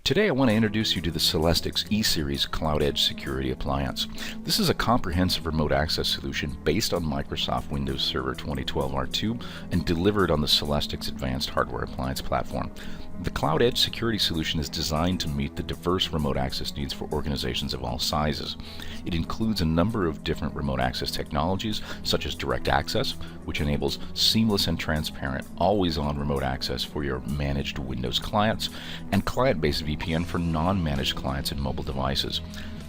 Today I want to introduce you to the Celestix E Series Cloud Edge Security Appliance. This is a comprehensive remote access solution based on Microsoft Windows Server 2012 R2 and delivered on the Celestix Advanced Hardware Appliance platform. The Cloud Edge security solution is designed to meet the diverse remote access needs for organizations of all sizes. It includes a number of different remote access technologies such as DirectAccess, which enables seamless and transparent always-on remote access for your managed Windows clients, and client-based VPN for non-managed clients and mobile devices.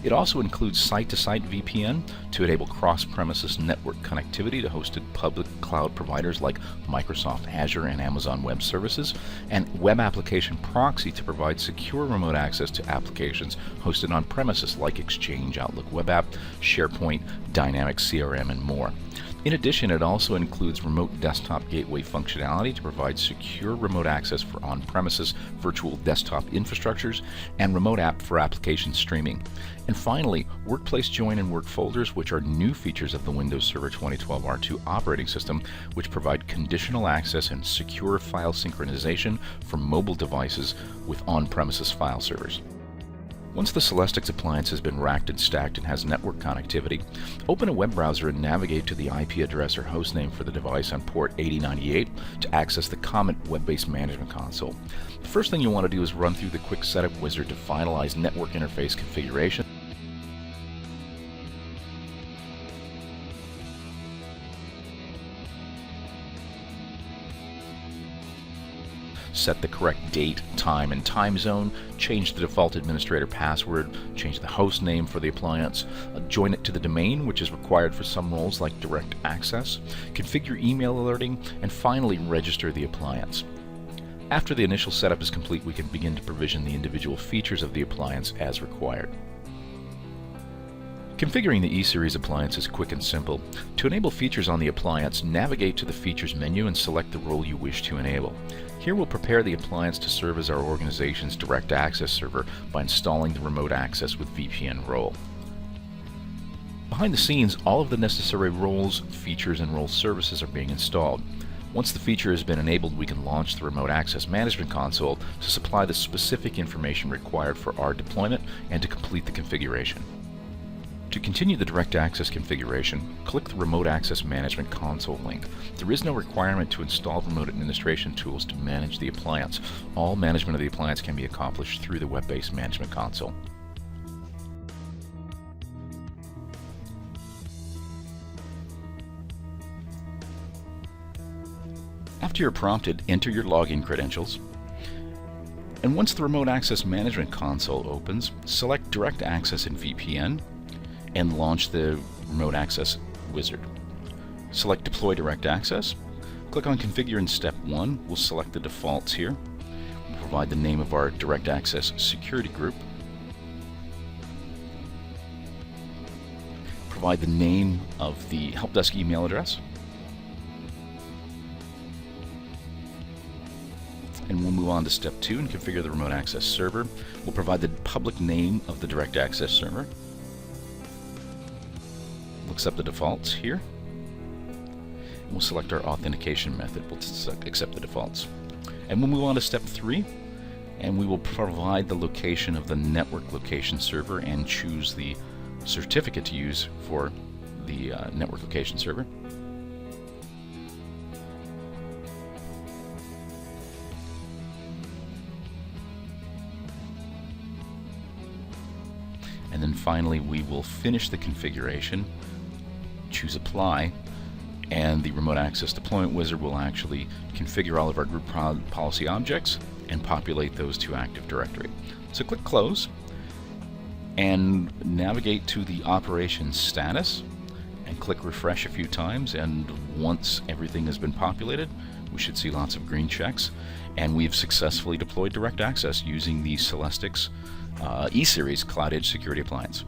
It also includes site-to-site VPN to enable cross-premises network connectivity to hosted public cloud providers like Microsoft Azure and Amazon Web Services, and web application proxy to provide secure remote access to applications hosted on premises like Exchange, Outlook Web App, SharePoint, Dynamics CRM, and more. In addition, it also includes remote desktop gateway functionality to provide secure remote access for on-premises virtual desktop infrastructures and remote app for application streaming. And finally, Workplace Join and Work Folders, which are new features of the Windows Server 2012 R2 operating system, which provide conditional access and secure file synchronization for mobile devices with on-premises file servers. Once the Celestix appliance has been racked and stacked and has network connectivity, open a web browser and navigate to the IP address or hostname for the device on port 8098 to access the Comet web-based management console. The first thing you want to do is run through the quick setup wizard to finalize network interface configuration. Set the correct date, time, and time zone, change the default administrator password, change the host name for the appliance, join it to the domain, which is required for some roles like DirectAccess, configure email alerting, and finally register the appliance. After the initial setup is complete, we can begin to provision the individual features of the appliance as required. Configuring the E-Series appliance is quick and simple. To enable features on the appliance, navigate to the Features menu and select the role you wish to enable. Here we'll prepare the appliance to serve as our organization's DirectAccess server by installing the Remote Access with VPN role. Behind the scenes, all of the necessary roles, features, and role services are being installed. Once the feature has been enabled, we can launch the Remote Access Management Console to supply the specific information required for our deployment and to complete the configuration. To continue the DirectAccess configuration, click the Remote Access Management Console link. There is no requirement to install remote administration tools to manage the appliance. All management of the appliance can be accomplished through the web-based management console. After you're prompted, enter your login credentials. And once the Remote Access Management Console opens, select DirectAccess and VPN and launch the Remote Access wizard. Select Deploy DirectAccess. Click on Configure in Step 1. We'll select the defaults here. We'll provide the name of our DirectAccess security group. Provide the name of the help desk email address. And we'll move on to Step 2 and configure the Remote Access server. We'll provide the public name of the DirectAccess server. We'll accept the defaults here. And we'll select our authentication method. We'll accept the defaults. And we'll move on to Step 3, and we will provide the location of the network location server and choose the certificate to use for the network location server. And then finally we will finish the configuration, choose Apply, and the Remote Access Deployment Wizard will actually configure all of our group policy objects and populate those to Active Directory. So click Close and navigate to the operations status and click Refresh a few times, and once everything has been populated, we should see lots of green checks, and we've successfully deployed DirectAccess using the Celestix E Series Cloud Edge Security Appliance.